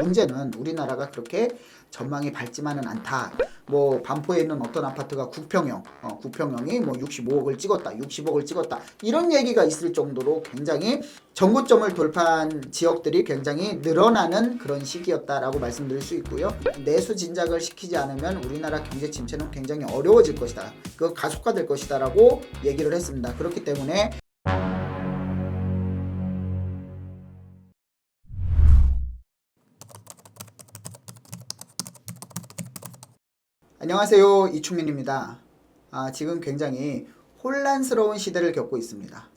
문제는 우리나라가 그렇게 전망이 밝지만은 않다. 뭐 반포에 있는 어떤 아파트가 구평형이 뭐 65억을 찍었다, 60억을 찍었다 이런 얘기가 있을 정도로 굉장히 정고점을 돌파한 지역들이 굉장히 늘어나는 그런 시기였다라고 말씀드릴 수 있고요. 내수 진작을 시키지 않으면 우리나라 경제 침체는 굉장히 어려워질 것이다. 그 가속화될 것이다라고 얘기를 했습니다. 그렇기 때문에 안녕하세요, 이충민입니다. 지금 굉장히 혼란스러운 시대를 겪고 있습니다.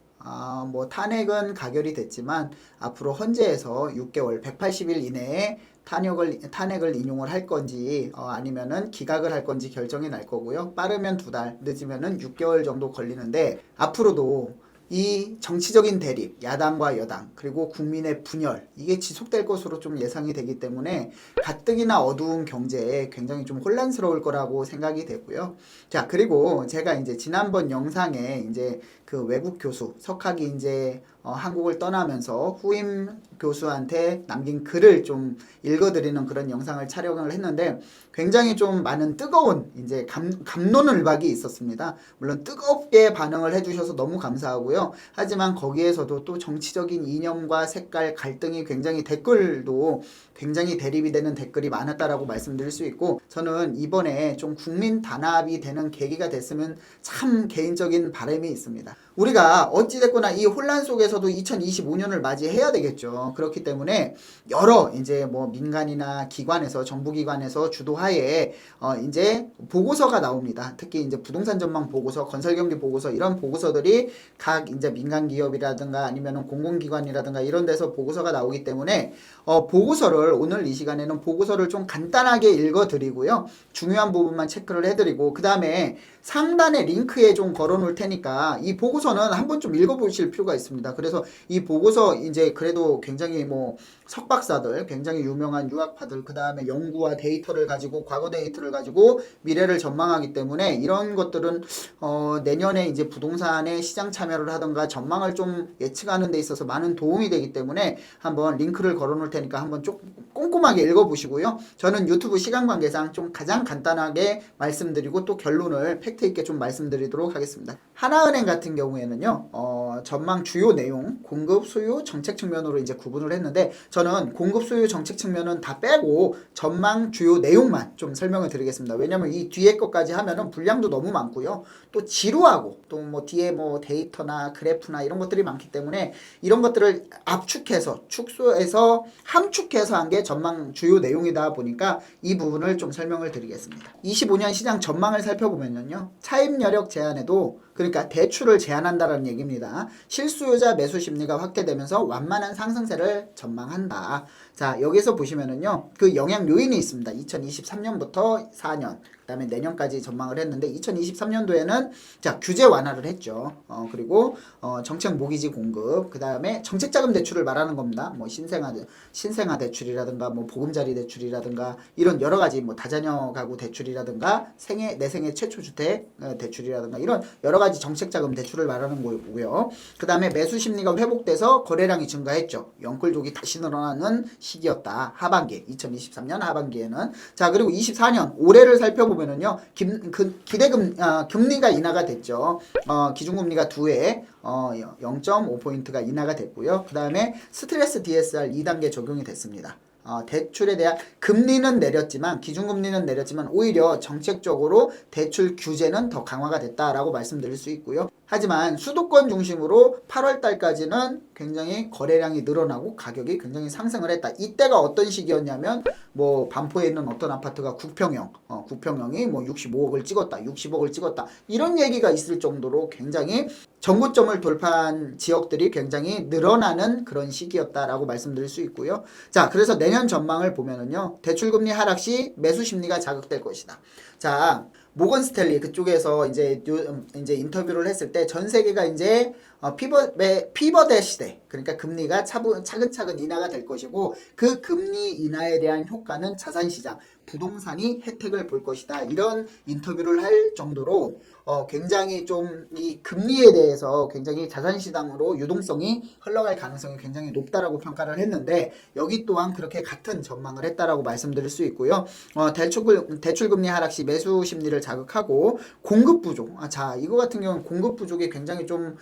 뭐 탄핵은 가결이 됐지만 앞으로 헌재에서 6개월 180일 이내에 탄핵을 인용을 할 건지 아니면은 기각을 할 건지 결정이 날 거고요. 빠르면 2달, 늦으면은 6개월 정도 걸리는데 앞으로도 이 정치적인 대립, 야당과 여당, 그리고 국민의 분열, 이게 지속될 것으로 좀 예상이 되기 때문에 가뜩이나 어두운 경제에 굉장히 좀 혼란스러울 거라고 생각이 되고요. 자, 그리고 제가 이제 지난번 영상에 이제 그 외국 교수, 석학이 이제 한국을 떠나면서 후임 교수한테 남긴 글을 좀 읽어드리는 그런 영상을 촬영을 했는데 굉장히 좀 많은 뜨거운 이제 감론을박이 있었습니다. 물론 뜨겁게 반응을 해주셔서 너무 감사하고요. 하지만 거기에서도 또 정치적인 이념과 색깔, 갈등이 굉장히 댓글도 굉장히 대립이 되는 댓글이 많았다라고 말씀드릴 수 있고 저는 이번에 좀 국민 단합이 되는 계기가 됐으면 참 개인적인 바람이 있습니다. 우리가 어찌됐거나 이 혼란 속에서도 2025년을 맞이해야 되겠죠. 그렇기 때문에 여러 이제 뭐 민간이나 기관에서 정부기관에서 주도하에 이제 보고서가 나옵니다. 특히 이제 부동산 전망 보고서, 건설경기 보고서 이런 보고서들이 각 이제 민간 기업이라든가 아니면은 공공기관이라든가 이런 데서 보고서가 나오기 때문에 보고서를 오늘 이 시간에는 보고서를 좀 간단하게 읽어드리고요. 중요한 부분만 체크를 해드리고 그 다음에 상단에 링크에 좀 걸어놓을 테니까 이 보고서는 한번 좀 읽어보실 필요가 있습니다. 그래서 이 보고서 이제 그래도 굉장히 뭐 석박사들, 굉장히 유명한 유학파들, 그 다음에 연구와 데이터를 가지고 과거 데이터를 가지고 미래를 전망하기 때문에 이런 것들은 내년에 이제 부동산의 시장 참여를 하던가 전망을 좀 예측하는 데 있어서 많은 도움이 되기 때문에 한번 링크를 걸어놓을 테니까 한번 좀 꼼꼼하게 읽어보시고요. 저는 유튜브 시간 관계상 좀 가장 간단하게 말씀드리고 또 결론을 팩트 있게 좀 말씀드리도록 하겠습니다. 하나은행 같은 경우에는요, 전망 주요 내용, 공급, 수요, 정책 측면으로 이제 구분을 했는데 저는 공급, 수요, 정책 측면은 다 빼고 전망 주요 내용만 좀 설명을 드리겠습니다. 왜냐면 이 뒤에 것까지 하면은 분량도 너무 많고요. 또 지루하고 또 뭐 뒤에 뭐 데이터나 그래프나 이런 것들이 많기 때문에 이런 것들을 압축해서 축소해서 함축해서 한 게 전망 주요 내용이다 보니까 이 부분을 좀 설명을 드리겠습니다. 25년 시장 전망을 살펴보면요. 차입 여력 제한에도 그러니까 대출을 제한한다라는 얘기입니다. 실수요자 매수 심리가 확대되면서 완만한 상승세를 전망한다. 자, 여기서 보시면은요. 그 영향 요인이 있습니다. 2023년부터 4년, 그다음에 내년까지 전망을 했는데 2023년도에는 자, 규제 완화를 했죠. 그리고 정책 모기지 공급, 그다음에 정책 자금 대출을 말하는 겁니다. 뭐 신생아 대출이라든가 뭐 보금자리 대출이라든가 이런 여러 가지 뭐 다자녀 가구 대출이라든가 내 생애 최초 주택 대출이라든가 이런 여러 가지 정책 자금 대출을 말하는 거고요. 그다음에 매수 심리가 회복돼서 거래량이 증가했죠. 영끌족이 다시 늘어나는 시기였다. 하반기 2023년 하반기에는 자, 그리고 24년 올해를 살펴보면은요. 금리가 인하가 됐죠. 기준금리가 2회 0.5포인트가 인하가 됐고요. 그 다음에 스트레스 DSR 2단계 적용이 됐습니다. 대출에 대한 금리는 내렸지만 기준금리는 내렸지만 오히려 정책적으로 대출 규제는 더 강화가 됐다라고 말씀드릴 수 있고요. 하지만 수도권 중심으로 8월 달까지는 굉장히 거래량이 늘어나고 가격이 굉장히 상승을 했다. 이때가 어떤 시기였냐면 뭐 반포에 있는 어떤 아파트가 구평형이 뭐 65억을 찍었다, 60억을 찍었다 이런 얘기가 있을 정도로 굉장히 정고점을 돌파한 지역들이 굉장히 늘어나는 그런 시기였다라고 말씀드릴 수 있고요. 자, 그래서 내년 전망을 보면은요. 대출금리 하락 시 매수 심리가 자극될 것이다. 자, 모건 스탠리 그쪽에서 이제 인터뷰를 했을 때 전 세계가 이제 피벗의 시대, 그러니까 금리가 차근차근 인하가 될 것이고 그 금리 인하에 대한 효과는 자산시장, 부동산이 혜택을 볼 것이다. 이런 인터뷰를 할 정도로 굉장히 좀 이 금리에 대해서 굉장히 자산시장으로 유동성이 흘러갈 가능성이 굉장히 높다라고 평가를 했는데 여기 또한 그렇게 같은 전망을 했다라고 말씀드릴 수 있고요. 대출금리 하락 시 매수 심리를 자극하고 공급 부족. 자, 이거 같은 경우는 공급 부족이 굉장히 좀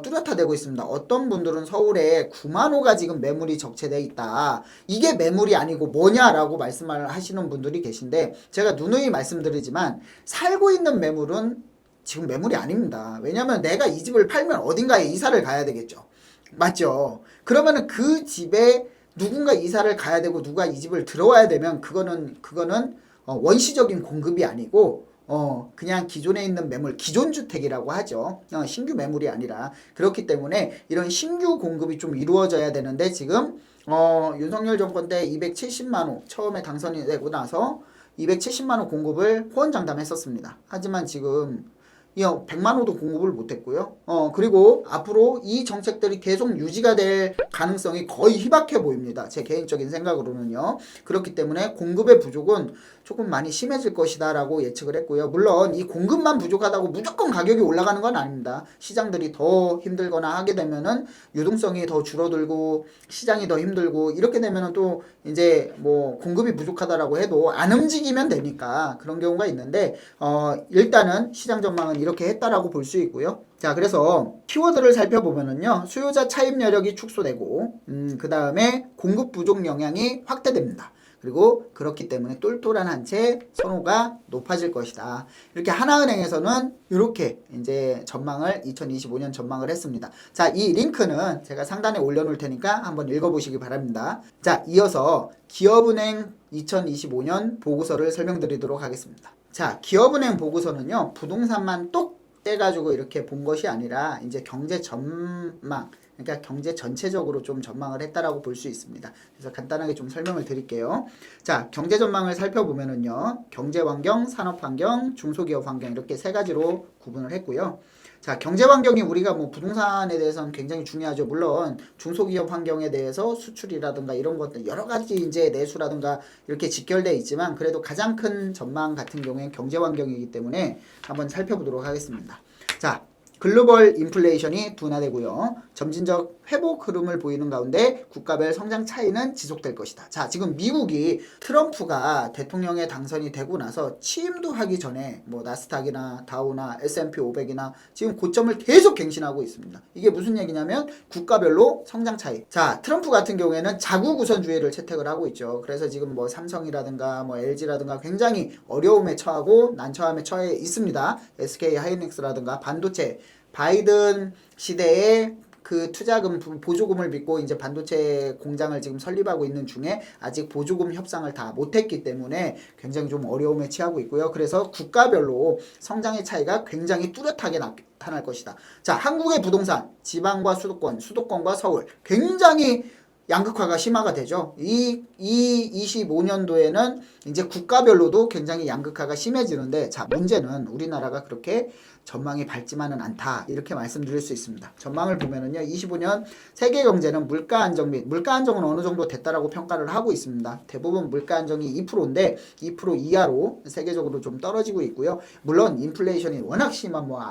뚜렷화되고 있습니다. 어떤 분들은 서울에 9만 호가 지금 매물이 적체되어 있다. 이게 매물이 아니고 뭐냐라고 말씀을 하시는 분들이 계신데 제가 누누이 말씀드리지만 살고 있는 매물은 지금 매물이 아닙니다. 왜냐하면 내가 이 집을 팔면 어딘가에 이사를 가야 되겠죠. 맞죠? 그러면은 그 집에 누군가 이사를 가야 되고 누가 이 집을 들어와야 되면 그거는 원시적인 공급이 아니고 그냥 기존에 있는 매물, 기존 주택이라고 하죠. 신규 매물이 아니라. 그렇기 때문에 이런 신규 공급이 좀 이루어져야 되는데 지금 윤석열 정권 때 270만 호 처음에 당선이 되고 나서 270만 호 공급을 호언장담했었습니다. 하지만 지금 100만 호도 공급을 못했고요. 그리고 앞으로 이 정책들이 계속 유지가 될 가능성이 거의 희박해 보입니다. 제 개인적인 생각으로는요. 그렇기 때문에 공급의 부족은 조금 많이 심해질 것이다 라고 예측을 했고요. 물론 이 공급만 부족하다고 무조건 가격이 올라가는 건 아닙니다. 시장들이 더 힘들거나 하게 되면은 유동성이 더 줄어들고 시장이 더 힘들고 이렇게 되면은 또 이제 뭐 공급이 부족하다라고 해도 안 움직이면 되니까 그런 경우가 있는데 일단은 시장 전망은 이렇게 했다라고 볼 수 있고요. 자, 그래서 키워드를 살펴보면은요. 수요자 차입 여력이 축소되고 그 다음에 공급 부족 영향이 확대됩니다. 그리고 그렇기 때문에 똘똘한 한 채 선호가 높아질 것이다. 이렇게 하나은행에서는 이렇게 이제 2025년 전망을 했습니다. 자, 이 링크는 제가 상단에 올려놓을 테니까 한번 읽어보시기 바랍니다. 자, 이어서 기업은행 2025년 보고서를 설명드리도록 하겠습니다. 자, 기업은행 보고서는요, 부동산만 똑 떼가지고 이렇게 본 것이 아니라 이제 경제 전망, 그러니까 경제 전체적으로 좀 전망을 했다라고 볼 수 있습니다. 그래서 간단하게 좀 설명을 드릴게요. 자, 경제 전망을 살펴보면은요, 경제 환경, 산업 환경, 중소기업 환경 이렇게 세 가지로 구분을 했고요. 자, 경제 환경이 우리가 뭐 부동산에 대해서는 굉장히 중요하죠. 물론 중소기업 환경에 대해서 수출이라든가 이런 것들 여러 가지 이제 내수라든가 이렇게 직결되어 있지만 그래도 가장 큰 전망 같은 경우엔 경제 환경이기 때문에 한번 살펴보도록 하겠습니다. 자, 글로벌 인플레이션이 둔화되고요. 점진적 회복 흐름을 보이는 가운데 국가별 성장 차이는 지속될 것이다. 자, 지금 미국이 트럼프가 대통령에 당선이 되고 나서 취임도 하기 전에 뭐 나스닥이나 다우나 S&P 500이나 지금 고점을 계속 갱신하고 있습니다. 이게 무슨 얘기냐면 국가별로 성장 차이. 자, 트럼프 같은 경우에는 자국 우선주의를 채택을 하고 있죠. 그래서 지금 뭐 삼성이라든가 뭐 LG라든가 굉장히 어려움에 처하고 난처함에 처해 있습니다. SK 하이닉스라든가 반도체 바이든 시대에 그 투자금 보조금을 믿고 이제 반도체 공장을 지금 설립하고 있는 중에 아직 보조금 협상을 다 못했기 때문에 굉장히 좀 어려움에 처하고 있고요. 그래서 국가별로 성장의 차이가 굉장히 뚜렷하게 나타날 것이다. 자, 한국의 부동산 지방과 수도권, 수도권과 서울 굉장히 양극화가 심화가 되죠. 이 25년도에는 이제 국가별로도 굉장히 양극화가 심해지는데 자, 문제는 우리나라가 그렇게 전망이 밝지만은 않다. 이렇게 말씀드릴 수 있습니다. 전망을 보면은요. 25년 세계 경제는 물가 안정 및 물가 안정은 어느 정도 됐다라고 평가를 하고 있습니다. 대부분 물가 안정이 2%인데 2% 이하로 세계적으로 좀 떨어지고 있고요. 물론 인플레이션이 워낙 심한 뭐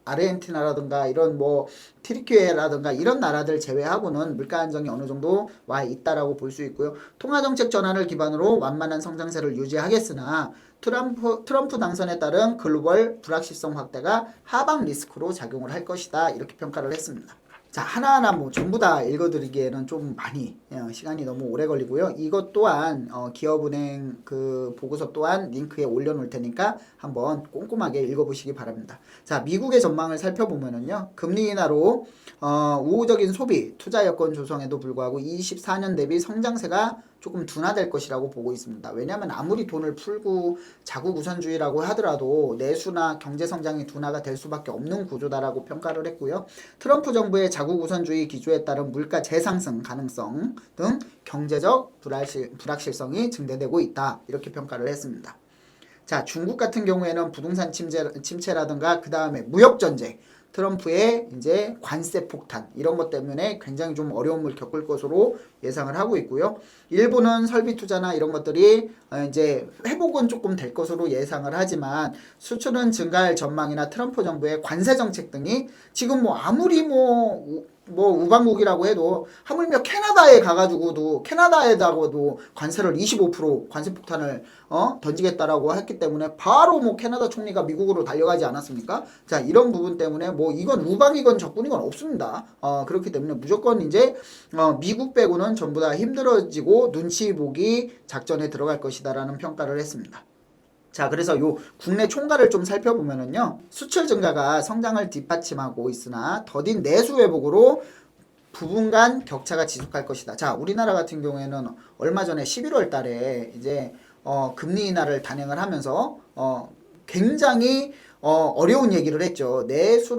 아르헨티나라든가 이런 뭐 트리키에라든가 이런 나라들 제외하고는 물가 안정이 어느 정도 와 있다라고 볼 수 있고요. 통화정책 전환을 기반으로 완만한 성장세를 유지하겠으나 트럼프 당선에 따른 글로벌 불확실성 확대가 하방 리스크로 작용을 할 것이다. 이렇게 평가를 했습니다. 자, 하나하나 뭐 전부 다 읽어드리기에는 좀 많이 시간이 너무 오래 걸리고요. 이것 또한 기업은행 그 보고서 또한 링크에 올려놓을 테니까 한번 꼼꼼하게 읽어보시기 바랍니다. 자, 미국의 전망을 살펴보면은요. 금리 인하로 우호적인 소비, 투자 여건 조성에도 불구하고 24년 대비 성장세가 조금 둔화될 것이라고 보고 있습니다. 왜냐하면 아무리 돈을 풀고 자국 우선주의라고 하더라도 내수나 경제 성장이 둔화가 될 수밖에 없는 구조다라고 평가를 했고요. 트럼프 정부의 자국 우선주의 기조에 따른 물가 재상승 가능성 등 경제적 불확실성이 증대되고 있다. 이렇게 평가를 했습니다. 자, 중국 같은 경우에는 부동산 침체라든가 그 다음에 무역 전쟁, 트럼프의 이제 관세 폭탄 이런 것 때문에 굉장히 좀 어려움을 겪을 것으로 예상을 하고 있고요. 일본은 설비 투자나 이런 것들이 이제 회복은 조금 될 것으로 예상을 하지만 수출은 증가할 전망이나 트럼프 정부의 관세 정책 등이 지금 뭐 아무리 뭐 우방국이라고 해도 하물며 캐나다에 가가지고도 캐나다에다가도 관세를 25% 관세 폭탄을 던지겠다라고 했기 때문에 바로 뭐 캐나다 총리가 미국으로 달려가지 않았습니까? 자, 이런 부분 때문에 뭐 이건 우방이건 적군이건 없습니다. 그렇기 때문에 무조건 이제 미국 빼고는 전부 다 힘들어지고 눈치 보기 작전에 들어갈 것이다라는 평가를 했습니다. 자, 그래서 요 국내 총괄을 좀 살펴보면은요, 수출 증가가 성장을 뒷받침하고 있으나 더딘 내수 회복으로 부분간 격차가 지속할 것이다. 자, 우리나라 같은 경우에는 얼마 전에 11월 달에 이제 금리 인하를 단행을 하면서 굉장히 어려운 얘기를 했죠. 내수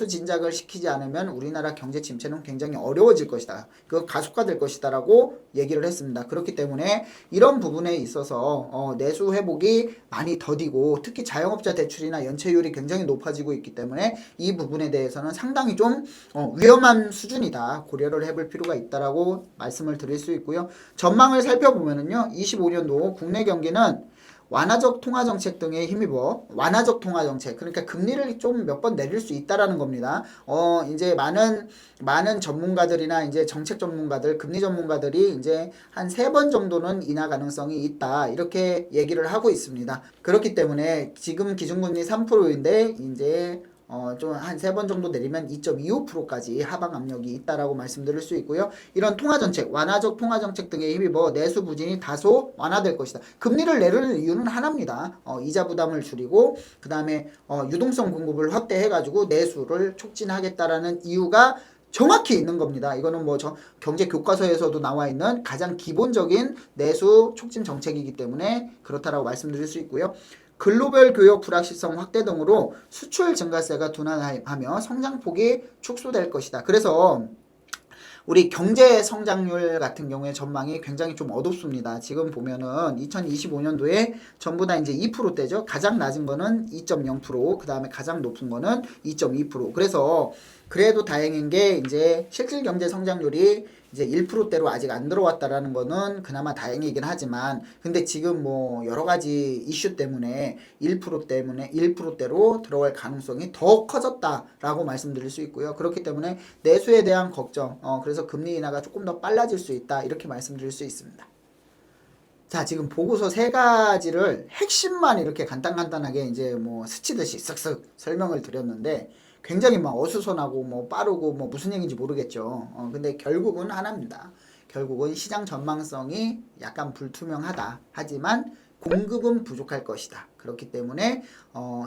진작을 시키지 않으면 우리나라 경제 침체는 굉장히 어려워질 것이다. 그 가속화될 것이다라고 얘기를 했습니다. 그렇기 때문에 이런 부분에 있어서 내수 회복이 많이 더디고 특히 자영업자 대출이나 연체율이 굉장히 높아지고 있기 때문에 이 부분에 대해서는 상당히 좀 위험한 수준이다. 고려를 해볼 필요가 있다라고 말씀을 드릴 수 있고요. 전망을 살펴보면은요, 25년도 국내 경기는 완화적 통화정책 등에 힘입어 완화적 통화정책, 그러니까 금리를 좀 몇 번 내릴 수 있다라는 겁니다. 이제 많은 전문가들이나 이제 정책 전문가들, 금리 전문가들이 이제 한 3번 정도는 인하 가능성이 있다 이렇게 얘기를 하고 있습니다. 그렇기 때문에 지금 기준금리 3%인데 이제 좀 한 3번 정도 내리면 2.25%까지 하방 압력이 있다라고 말씀드릴 수 있고요. 이런 통화정책, 완화적 통화정책 등에 힘입어 내수 부진이 다소 완화될 것이다. 금리를 내리는 이유는 하나입니다. 이자 부담을 줄이고 그 다음에 유동성 공급을 확대해가지고 내수를 촉진하겠다라는 이유가 정확히 있는 겁니다. 이거는 뭐 경제 교과서에서도 나와 있는 가장 기본적인 내수 촉진 정책이기 때문에 그렇다라고 말씀드릴 수 있고요. 글로벌 교역 불확실성 확대 등으로 수출 증가세가 둔화하며 성장폭이 축소될 것이다. 그래서 우리 경제 성장률 같은 경우에 전망이 굉장히 좀 어둡습니다. 지금 보면은 2025년도에 전부 다 이제 2%대죠. 가장 낮은 거는 2.0%, 그 다음에 가장 높은 거는 2.2%. 그래서 그래도 다행인 게 이제 실질 경제 성장률이 이제 1%대로 아직 안 들어왔다라는 거는 그나마 다행이긴 하지만 근데 지금 뭐 여러 가지 이슈 때문에 1%대로 들어갈 가능성이 더 커졌다라고 말씀드릴 수 있고요. 그렇기 때문에 내수에 대한 걱정, 그래서 금리 인하가 조금 더 빨라질 수 있다 이렇게 말씀드릴 수 있습니다. 자, 지금 보고서 3가지를 핵심만 이렇게 간단하게 이제 뭐 스치듯이 쓱쓱 설명을 드렸는데 굉장히 막 어수선하고 뭐 빠르고 뭐 무슨 얘기인지 모르겠죠. 근데 결국은 하나입니다. 결국은 시장 전망성이 약간 불투명하다. 하지만 공급은 부족할 것이다. 그렇기 때문에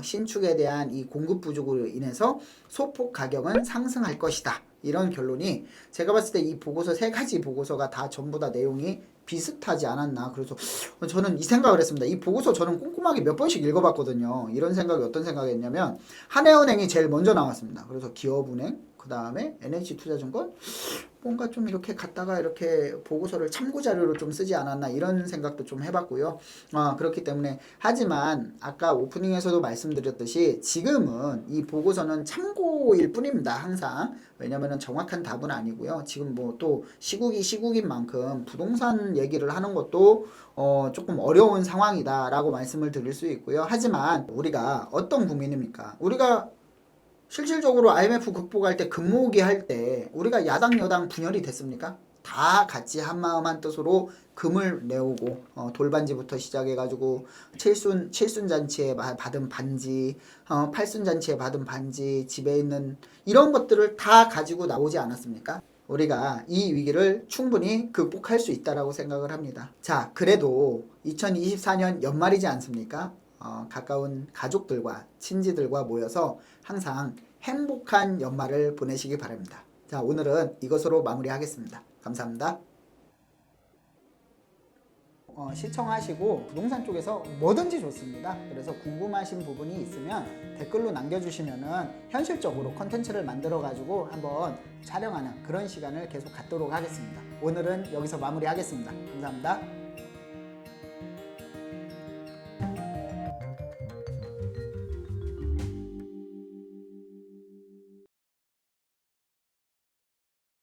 신축에 대한 이 공급 부족으로 인해서 소폭 가격은 상승할 것이다. 이런 결론이 제가 봤을 때 이 보고서 3가지 보고서가 다 전부 다 내용이 비슷하지 않았나. 그래서 저는 이 생각을 했습니다. 이 보고서 저는 꼼꼼하게 몇 번씩 읽어봤거든요. 이런 생각이 어떤 생각이 했냐면 한해은행이 제일 먼저 나왔습니다. 그래서 기업은행, 그 다음에 NH투자증권 뭔가 좀 이렇게 갖다가 이렇게 보고서를 참고자료로 좀 쓰지 않았나 이런 생각도 좀 해봤고요. 그렇기 때문에 하지만 아까 오프닝에서도 말씀드렸듯이 지금은 이 보고서는 참고일 뿐입니다. 항상. 왜냐면은 정확한 답은 아니고요. 지금 뭐 또 시국인 만큼 부동산 얘기를 하는 것도 조금 어려운 상황이다라고 말씀을 드릴 수 있고요. 하지만 우리가 어떤 국민입니까? 우리가 실질적으로 IMF 극복할 때 금모으기 할 때 우리가 야당 여당 분열이 됐습니까? 다 같이 한마음 한뜻으로 금을 내오고 돌반지부터 시작해가지고 칠순잔치에 받은 반지, 팔순잔치에 받은 반지, 집에 있는 이런 것들을 다 가지고 나오지 않았습니까? 우리가 이 위기를 충분히 극복할 수 있다라고 생각을 합니다. 자, 그래도 2024년 연말이지 않습니까? 가까운 가족들과 친지들과 모여서 항상 행복한 연말을 보내시기 바랍니다. 자, 오늘은 이것으로 마무리하겠습니다. 감사합니다. 시청하시고 부동산 쪽에서 뭐든지 좋습니다. 그래서 궁금하신 부분이 있으면 댓글로 남겨주시면은 현실적으로 컨텐츠를 만들어 가지고 한번 촬영하는 그런 시간을 계속 갖도록 하겠습니다. 오늘은 여기서 마무리하겠습니다. 감사합니다.